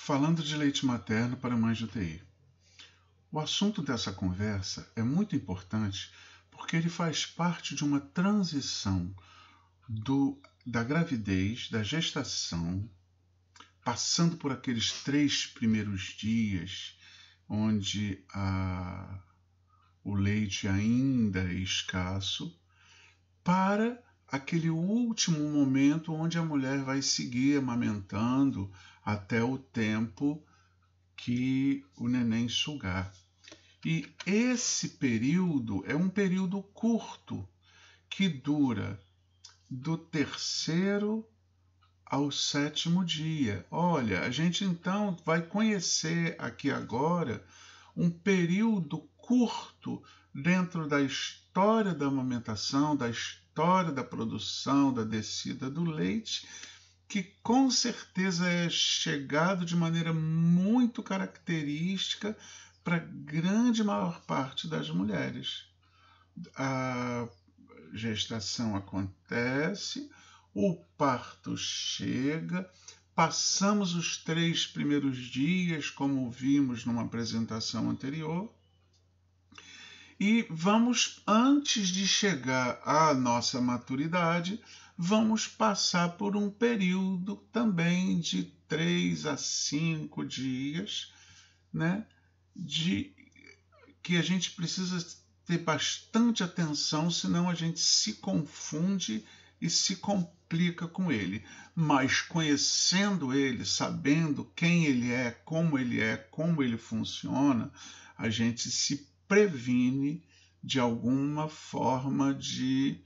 Falando de leite materno para mães de UTI. O assunto dessa conversa é muito importante porque ele faz parte de uma transição da gravidez, da gestação, passando por aqueles 3 primeiros dias onde o leite ainda é escasso, para aquele último momento onde a mulher vai seguir amamentando até o tempo que o neném sugar. E esse período é um período curto, que dura do 3º ao 7º dia. Olha, a gente então vai conhecer aqui agora um período curto dentro da história da amamentação, da história da produção, da descida do leite, que com certeza é chegado de maneira muito característica para a grande maior parte das mulheres. A gestação acontece, o parto chega, passamos os 3 primeiros dias, como vimos numa apresentação anterior, e vamos, antes de chegar à nossa maturidade, vamos passar por um período também de 3 a 5 dias, né, que a gente precisa ter bastante atenção, senão a gente se confunde e se complica com ele. Mas conhecendo ele, sabendo quem ele é, como ele funciona, a gente se previne de alguma forma de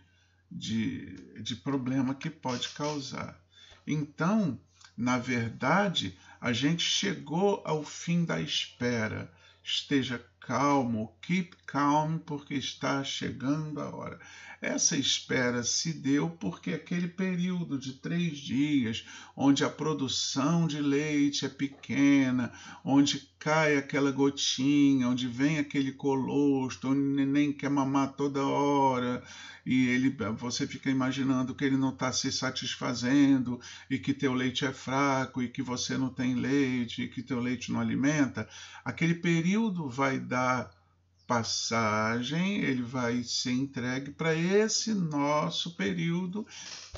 problema que pode causar. Então, na verdade, a gente chegou ao fim da espera. Esteja calmo, keep calm, porque está chegando a hora. Essa espera se deu porque aquele período de 3 dias, onde a produção de leite é pequena, onde cai aquela gotinha, onde vem aquele colostro, onde o neném quer mamar toda hora, e você fica imaginando que ele não está se satisfazendo, e que teu leite é fraco, e que você não tem leite, e que teu leite não alimenta, aquele período vai dar passagem, ele vai ser entregue para esse nosso período,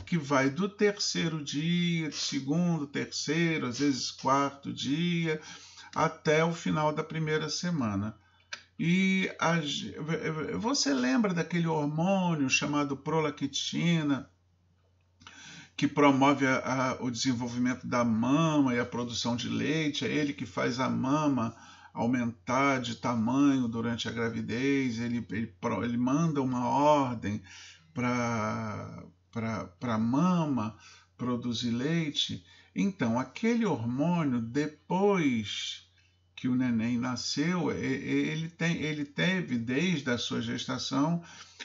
que vai do 3º dia, 2º, 3º, às vezes 4º dia, até o final da 1ª semana. E você lembra daquele hormônio chamado prolactina, que promove o desenvolvimento da mama e a produção de leite? É ele que faz a mama aumentar de tamanho durante a gravidez, ele manda uma ordem para a mama produzir leite. Então, aquele hormônio, depois que o neném nasceu, ele teve, desde a sua gestação,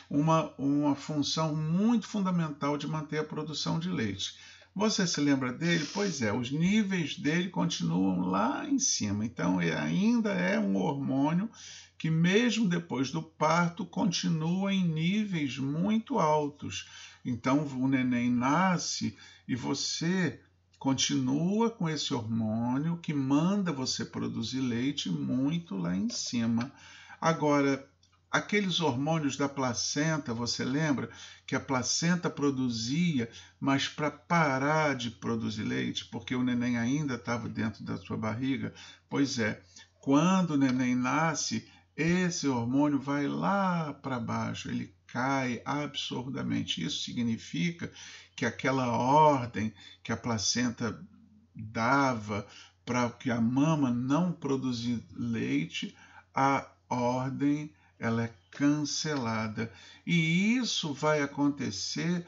uma função muito fundamental de manter a produção de leite. Você se lembra dele? Pois é, os níveis dele continuam lá em cima. Então, ainda é um hormônio que, mesmo depois do parto, continua em níveis muito altos. Então, o neném nasce e você continua com esse hormônio que manda você produzir leite muito lá em cima. Agora, aqueles hormônios da placenta, você lembra que a placenta produzia, mas para parar de produzir leite, porque o neném ainda estava dentro da sua barriga? Pois é, quando o neném nasce, esse hormônio vai lá para baixo, ele cai absurdamente. Isso significa que aquela ordem que a placenta dava para que a mama não produzir leite, a ordem ela é cancelada. E isso vai acontecer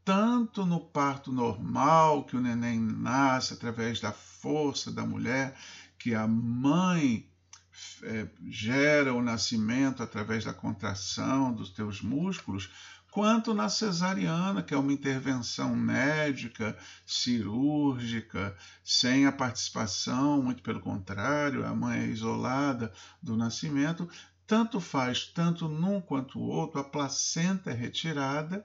tanto no parto normal, que o neném nasce através da força da mulher, que a mãe gera o nascimento através da contração dos teus músculos, quanto na cesariana, que é uma intervenção médica, cirúrgica, sem a participação, muito pelo contrário, a mãe é isolada do nascimento. Tanto faz, tanto num quanto o outro, a placenta é retirada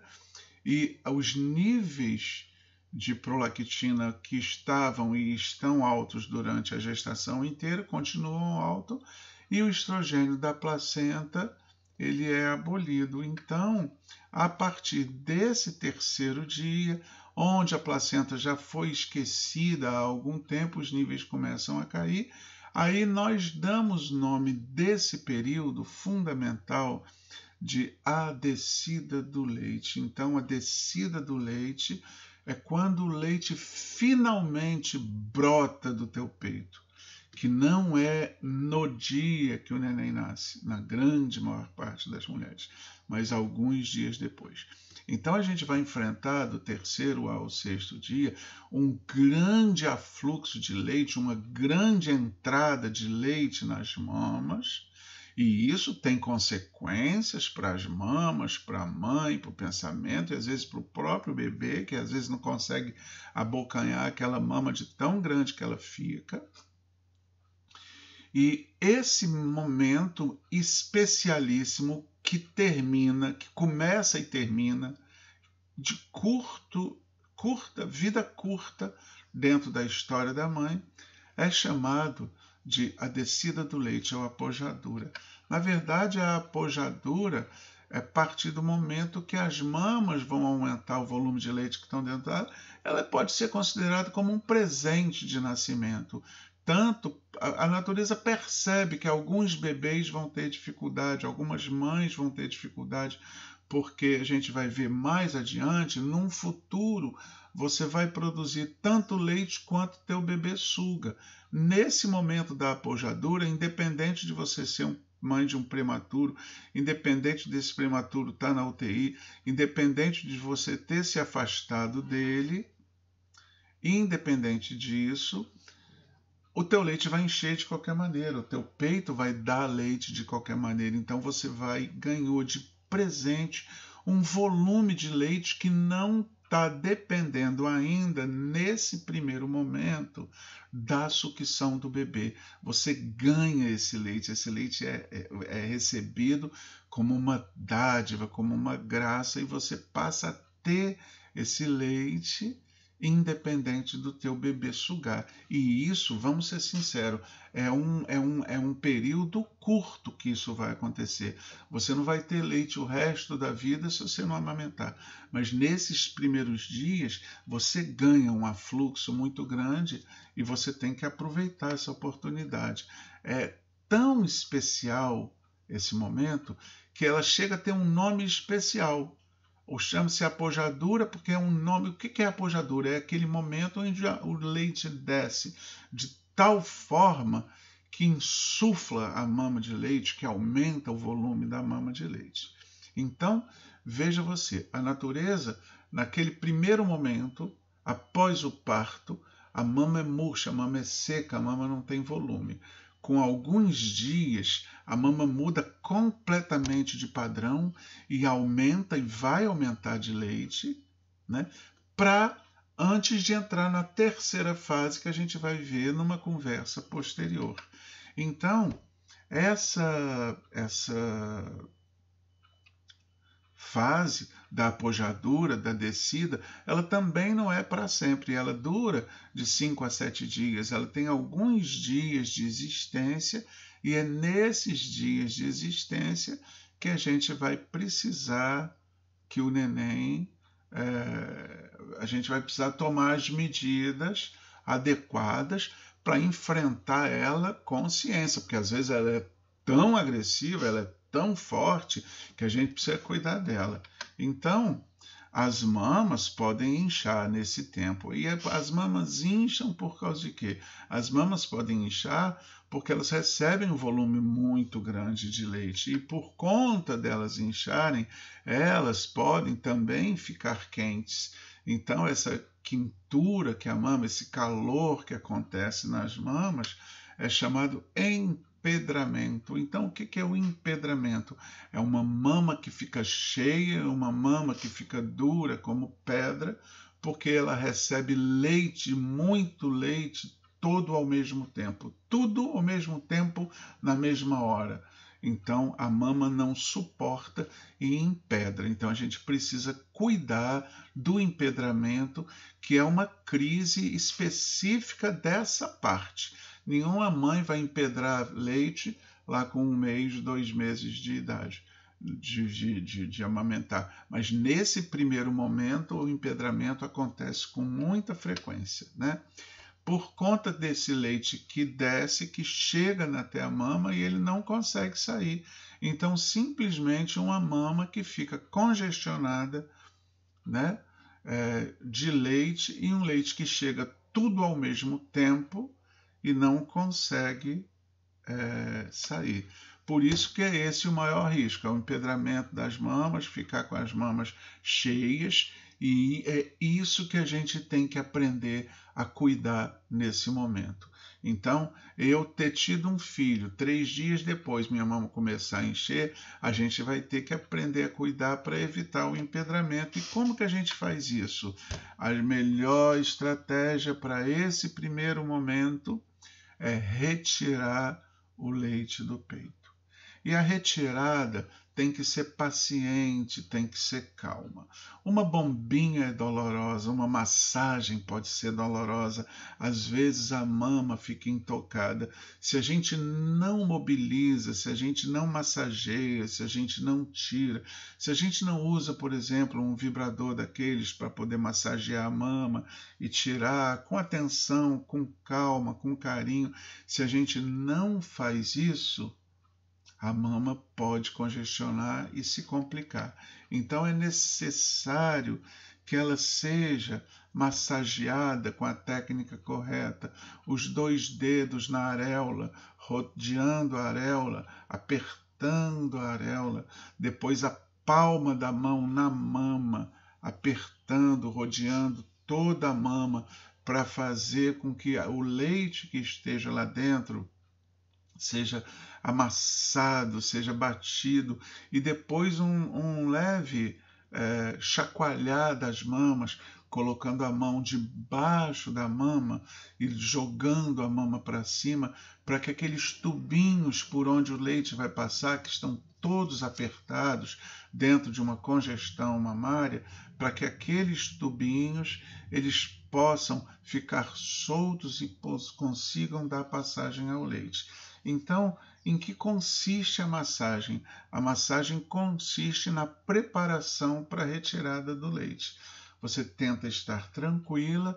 e os níveis de prolactina que estavam e estão altos durante a gestação inteira, continuam altos, e o estrogênio da placenta, ele é abolido. Então, a partir desse terceiro dia, onde a placenta já foi esquecida há algum tempo, os níveis começam a cair, aí nós damos nome desse período fundamental de a descida do leite. Então, a descida do leite é quando o leite finalmente brota do teu peito, que não é no dia que o neném nasce, na grande maior parte das mulheres, mas alguns dias depois. Então a gente vai enfrentar do terceiro ao sexto dia um grande afluxo de leite, uma grande entrada de leite nas mamas, e isso tem consequências para as mamas, para a mãe, para o pensamento, e às vezes para o próprio bebê, que às vezes não consegue abocanhar aquela mama de tão grande que ela fica. E esse momento especialíssimo que termina, que começa e termina, de vida curta dentro da história da mãe, é chamado de a descida do leite, ou apojadura. Na verdade, a apojadura é a partir do momento que as mamas vão aumentar o volume de leite que estão dentro dela. Ela pode ser considerada como um presente de nascimento. Tanto a natureza percebe que alguns bebês vão ter dificuldade, algumas mães vão ter dificuldade, porque a gente vai ver mais adiante, num futuro, você vai produzir tanto leite quanto teu bebê suga. Nesse momento da apojadura, independente de você ser mãe de um prematuro, independente desse prematuro estar na UTI, independente de você ter se afastado dele, independente disso, o teu leite vai encher de qualquer maneira, o teu peito vai dar leite de qualquer maneira, então você ganhou de presente um volume de leite que não está dependendo ainda, nesse primeiro momento, da sucção do bebê. Você ganha esse leite é recebido como uma dádiva, como uma graça, e você passa a ter esse leite independente do teu bebê sugar. E isso, vamos ser sinceros, é um período curto que isso vai acontecer. Você não vai ter leite o resto da vida se você não amamentar. Mas nesses primeiros dias, você ganha um afluxo muito grande e você tem que aproveitar essa oportunidade. É tão especial esse momento que ela chega a ter um nome especial. Ou chama-se apojadura porque é um nome. O que é apojadura? É aquele momento onde o leite desce de tal forma que insufla a mama de leite, que aumenta o volume da mama de leite. Então, veja você, a natureza, naquele primeiro momento, após o parto, a mama é murcha, a mama é seca, a mama não tem volume. Com alguns dias, a mama muda completamente de padrão e aumenta e vai aumentar de leite, né? Para antes de entrar na terceira fase que a gente vai ver numa conversa posterior. Então, essa fase da apojadura, da descida, ela também não é para sempre, ela dura de 5 a 7 dias, ela tem alguns dias de existência, e é nesses dias de existência que a gente vai precisar que o neném, a gente vai precisar tomar as medidas adequadas para enfrentar ela com ciência, porque às vezes ela é tão agressiva, ela é tão forte que a gente precisa cuidar dela. Então, as mamas podem inchar nesse tempo. E as mamas incham por causa de quê? As mamas podem inchar porque elas recebem um volume muito grande de leite. E por conta delas incharem, elas podem também ficar quentes. Então, essa quentura que a mama, esse calor que acontece nas mamas, é chamado empedramento. Então, o que é o empedramento? É uma mama que fica cheia, uma mama que fica dura como pedra, porque ela recebe leite, muito leite, todo ao mesmo tempo. Tudo ao mesmo tempo, na mesma hora. Então a mama não suporta e empedra. Então a gente precisa cuidar do empedramento, que é uma crise específica dessa parte. Nenhuma mãe vai empedrar leite lá com 1 mês, 2 meses de idade. De amamentar, mas nesse primeiro momento o empedramento acontece com muita frequência, né? Por conta desse leite que desce, que chega até a mama e ele não consegue sair. Então, simplesmente uma mama que fica congestionada, né? De leite, e um leite que chega tudo ao mesmo tempo e não consegue sair. Por isso que é esse o maior risco, é o empedramento das mamas, ficar com as mamas cheias, e é isso que a gente tem que aprender a cuidar nesse momento. Então, eu ter tido um filho, 3 dias depois minha mama começar a encher, a gente vai ter que aprender a cuidar para evitar o empedramento. E como que a gente faz isso? A melhor estratégia para esse primeiro momento é retirar o leite do peito. E a retirada tem que ser paciente, tem que ser calma. Uma bombinha é dolorosa, uma massagem pode ser dolorosa, às vezes a mama fica intocada. Se a gente não mobiliza, se a gente não massageia, se a gente não tira, se a gente não usa, por exemplo, um vibrador daqueles para poder massagear a mama e tirar com atenção, com calma, com carinho, se a gente não faz isso, a mama pode congestionar e se complicar. Então é necessário que ela seja massageada com a técnica correta, os 2 dedos na areola, rodeando a areola, apertando a areola, depois a palma da mão na mama, apertando, rodeando toda a mama, para fazer com que o leite que esteja lá dentro seja amassado, seja batido, e depois um leve chacoalhar das mamas, colocando a mão debaixo da mama e jogando a mama para cima, para que aqueles tubinhos por onde o leite vai passar, que estão todos apertados dentro de uma congestão mamária, para que aqueles tubinhos eles possam ficar soltos e consigam dar passagem ao leite. Então, em que consiste a massagem? A massagem consiste na preparação para a retirada do leite. Você tenta estar tranquila,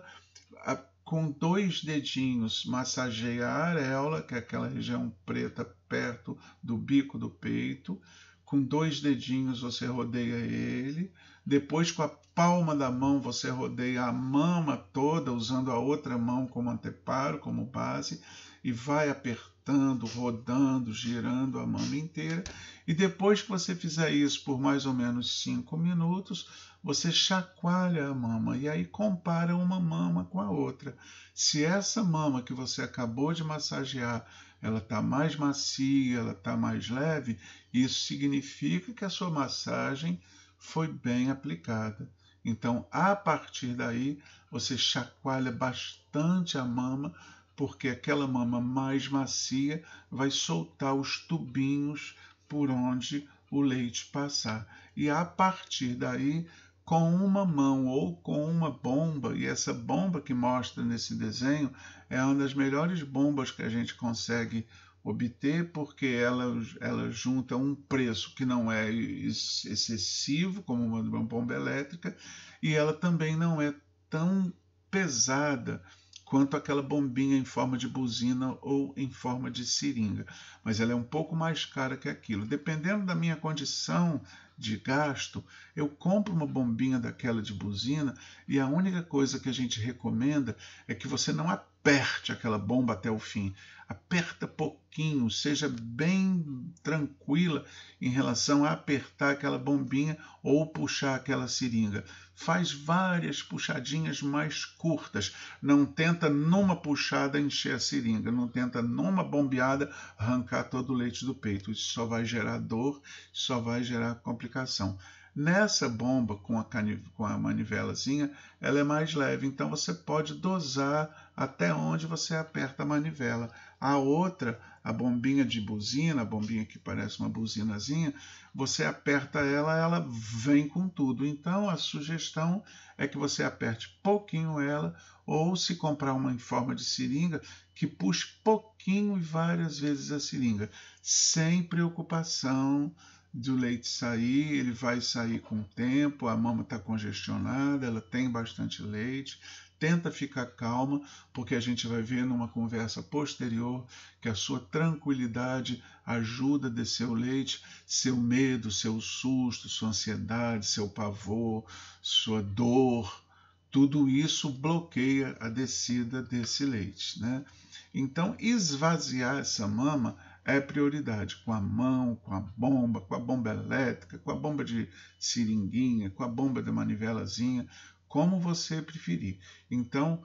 com 2 dedinhos massageia a areola, que é aquela região preta perto do bico do peito. Com 2 dedinhos você rodeia ele. Depois, com a palma da mão, você rodeia a mama toda, usando a outra mão como anteparo, como base, e vai apertando, rodando, girando a mama inteira. E depois que você fizer isso por mais ou menos 5 minutos, você chacoalha a mama e aí compara uma mama com a outra. Se essa mama que você acabou de massagear, ela está mais macia, ela está mais leve, isso significa que a sua massagem foi bem aplicada. Então, a partir daí, você chacoalha bastante a mama, porque aquela mama mais macia vai soltar os tubinhos por onde o leite passar. E a partir daí, com uma mão ou com uma bomba, e essa bomba que mostra nesse desenho é uma das melhores bombas que a gente consegue obter, porque ela junta um preço que não é excessivo como uma bomba elétrica, e ela também não é tão pesada quanto aquela bombinha em forma de buzina ou em forma de seringa, mas ela é um pouco mais cara que aquilo. Dependendo da minha condição de gasto, eu compro uma bombinha daquela de buzina, e a única coisa que a gente recomenda é que você não aperte aquela bomba até o fim. Aperta pouquinho, seja bem tranquila em relação a apertar aquela bombinha ou puxar aquela seringa. Faz várias puxadinhas mais curtas. Não tenta numa puxada encher a seringa, não tenta numa bombeada arrancar todo o leite do peito. Isso só vai gerar dor, só vai gerar complicação. Nessa bomba com a manivelazinha, ela é mais leve, então você pode dosar até onde você aperta a manivela. A outra, a bombinha de buzina, a bombinha que parece uma buzinazinha, você aperta ela, ela vem com tudo. Então a sugestão é que você aperte pouquinho ela, ou se comprar uma em forma de seringa, que puxe pouquinho e várias vezes a seringa, sem preocupação do leite sair. Ele vai sair com o tempo, a mama está congestionada, ela tem bastante leite. Tenta ficar calma, porque a gente vai ver numa conversa posterior que a sua tranquilidade ajuda a descer o leite, seu medo, seu susto, sua ansiedade, seu pavor, sua dor, tudo isso bloqueia a descida desse leite, né? Então, esvaziar essa mama é prioridade, com a mão, com a bomba elétrica, com a bomba de seringuinha, com a bomba da manivelazinha, como você preferir. Então,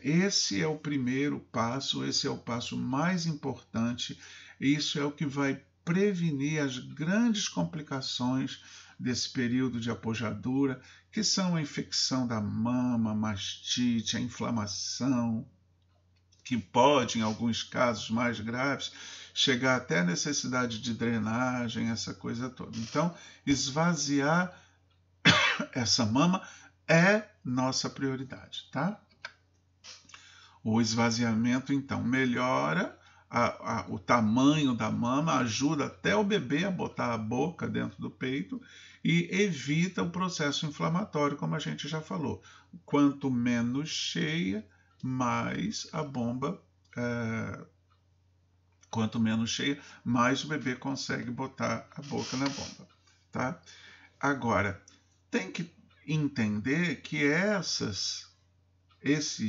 esse é o primeiro passo, esse é o passo mais importante, isso é o que vai prevenir as grandes complicações desse período de apojadura, que são a infecção da mama, a mastite, a inflamação, que pode, em alguns casos mais graves, chegar até a necessidade de drenagem, essa coisa toda. Então, esvaziar essa mama é nossa prioridade, tá? O esvaziamento, então, melhora o tamanho da mama, ajuda até o bebê a botar a boca dentro do peito e evita o processo inflamatório, como a gente já falou. Quanto menos cheia, mais a bomba, quanto menos cheia, mais o bebê consegue botar a boca na bomba, tá? Agora, tem que entender que esses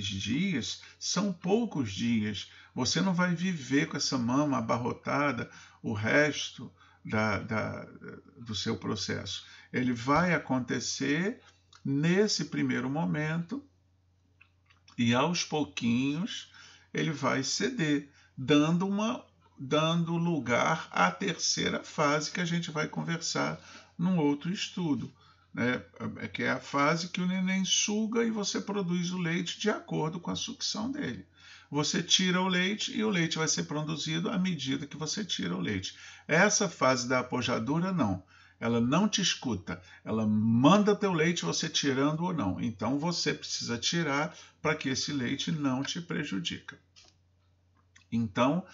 dias são poucos dias. Você não vai viver com essa mama abarrotada o resto do seu processo. Ele vai acontecer nesse primeiro momento e aos pouquinhos ele vai ceder, dando lugar à terceira fase que a gente vai conversar num outro estudo, né? Que é a fase que o neném suga e você produz o leite de acordo com a sucção dele. Você tira o leite e o leite vai ser produzido à medida que você tira o leite. Essa fase da apojadura, não. Ela não te escuta. Ela manda teu leite, você tirando ou não. Então você precisa tirar para que esse leite não te prejudique. Então,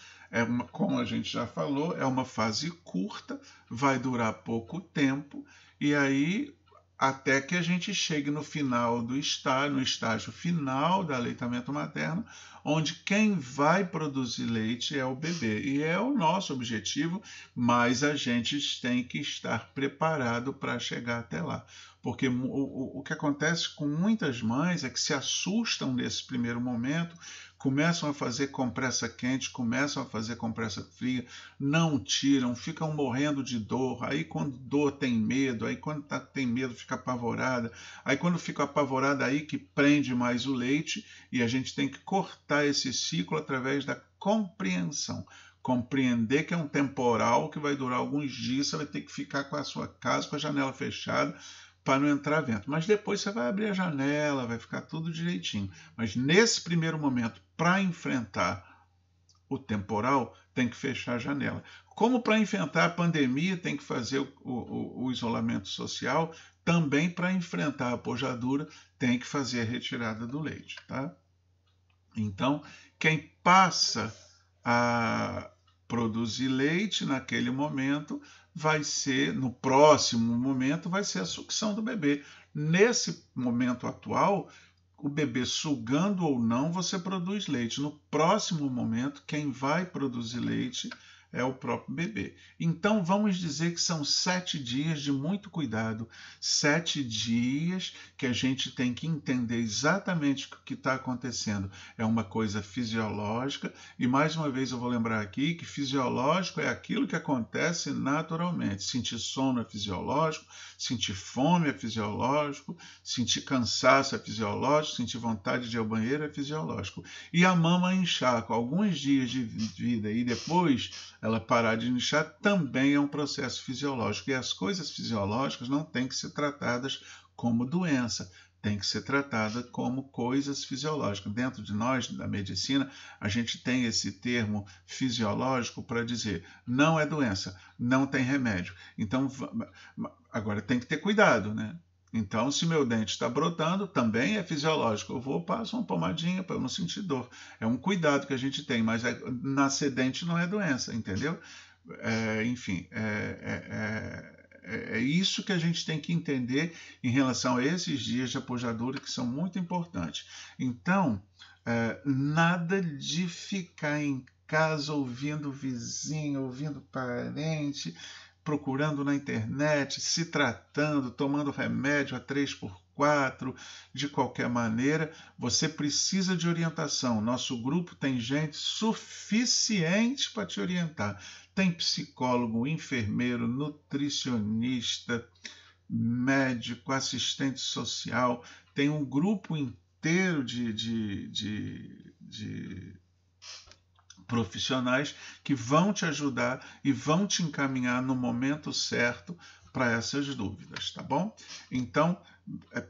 como a gente já falou, é uma fase curta, vai durar pouco tempo, e aí até que a gente chegue no final no estágio final do aleitamento materno, onde quem vai produzir leite é o bebê. E é o nosso objetivo, mas a gente tem que estar preparado para chegar até lá. Porque o que acontece com muitas mães é que se assustam nesse primeiro momento, começam a fazer compressa quente, começam a fazer compressa fria, não tiram, ficam morrendo de dor. Aí quando dor tem medo, aí quando tem medo fica apavorada, aí quando fica apavorada aí que prende mais o leite, e a gente tem que cortar esse ciclo através da compreensão. Compreender que é um temporal que vai durar alguns dias, você vai ter que ficar com a sua casa com a janela fechada, para não entrar vento. Mas depois você vai abrir a janela, vai ficar tudo direitinho. Mas nesse primeiro momento, para enfrentar o temporal, tem que fechar a janela. Como para enfrentar a pandemia tem que fazer o isolamento social, também para enfrentar a apojadura tem que fazer a retirada do leite, tá? Então, quem passa a produzir leite naquele momento vai ser, no próximo momento, vai ser a sucção do bebê. Nesse momento atual, o bebê sugando ou não, você produz leite. No próximo momento, quem vai produzir leite é o próprio bebê. Então, vamos dizer que são 7 dias de muito cuidado, 7 dias que a gente tem que entender exatamente o que está acontecendo. É uma coisa fisiológica, e mais uma vez eu vou lembrar aqui que fisiológico é aquilo que acontece naturalmente. Sentir sono é fisiológico, sentir fome é fisiológico, sentir cansaço é fisiológico, sentir vontade de ir ao banheiro é fisiológico. E a mama inchar com alguns dias de vida e depois ela parar de inchar também é um processo fisiológico. E as coisas fisiológicas não têm que ser tratadas como doença, tem que ser tratada como coisas fisiológicas. Dentro de nós, da medicina, a gente tem esse termo fisiológico para dizer não é doença, não tem remédio. Então, agora tem que ter cuidado, né? Então, se meu dente está brotando, também é fisiológico. Eu vou, passo uma pomadinha para eu não sentir dor. É um cuidado que a gente tem, mas nascer dente não é doença, entendeu? Enfim, é isso que a gente tem que entender em relação a esses dias de apojadura que são muito importantes. Então, nada de ficar em casa ouvindo vizinho, ouvindo parente, procurando na internet, se tratando, tomando remédio a 3x4, de qualquer maneira, você precisa de orientação. Nosso grupo tem gente suficiente para te orientar. Tem psicólogo, enfermeiro, nutricionista, médico, assistente social, tem um grupo inteiro de profissionais que vão te ajudar e vão te encaminhar no momento certo para essas dúvidas, tá bom? Então,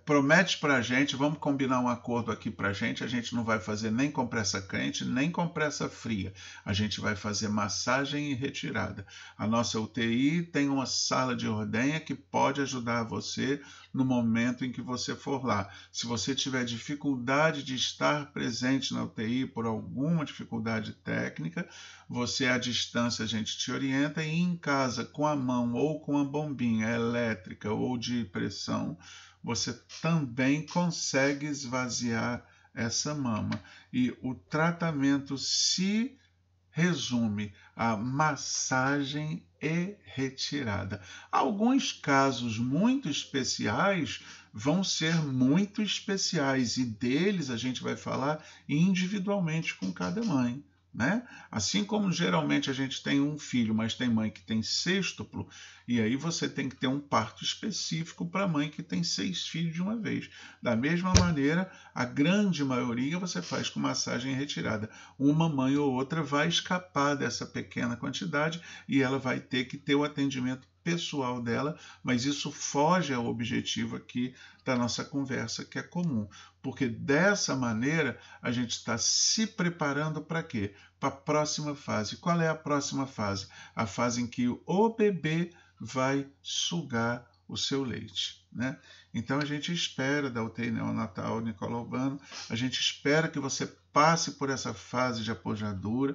promete para a gente, vamos combinar um acordo aqui para a gente não vai fazer nem compressa quente, nem compressa fria, a gente vai fazer massagem e retirada. A nossa UTI tem uma sala de ordenha que pode ajudar você no momento em que você for lá. Se você tiver dificuldade de estar presente na UTI por alguma dificuldade técnica, você à distância a gente te orienta e em casa com a mão ou com a bombinha elétrica ou de pressão, você também consegue esvaziar essa mama. E o tratamento se resume a massagem e retirada. Alguns casos muito especiais vão ser muito especiais e deles a gente vai falar individualmente com cada mãe. Né? Assim como geralmente a gente tem um filho, mas tem mãe que tem sêxtuplo, e aí você tem que ter um parto específico para a mãe que tem 6 filhos de uma vez. Da mesma maneira, a grande maioria você faz com massagem retirada. Uma mãe ou outra vai escapar dessa pequena quantidade e ela vai ter que ter o atendimento pessoal dela, mas isso foge ao objetivo aqui da nossa conversa, que é comum, porque dessa maneira a gente está se preparando para quê? Para a próxima fase. Qual é a próxima fase? A fase em que o bebê vai sugar o seu leite. Né? Então a gente espera da UTI neonatal Nicola Urbano, a gente espera que você passe por essa fase de apojadura,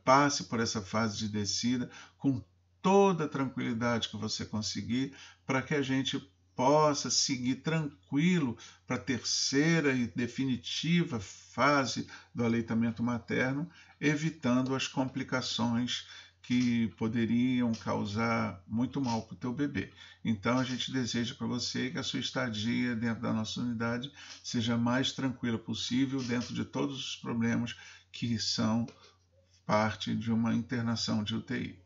passe por essa fase de descida, com toda a tranquilidade que você conseguir, para que a gente possa seguir tranquilo para a terceira e definitiva fase do aleitamento materno, evitando as complicações que poderiam causar muito mal para o teu bebê. Então a gente deseja para você que a sua estadia dentro da nossa unidade seja mais tranquila possível, dentro de todos os problemas que são parte de uma internação de UTI.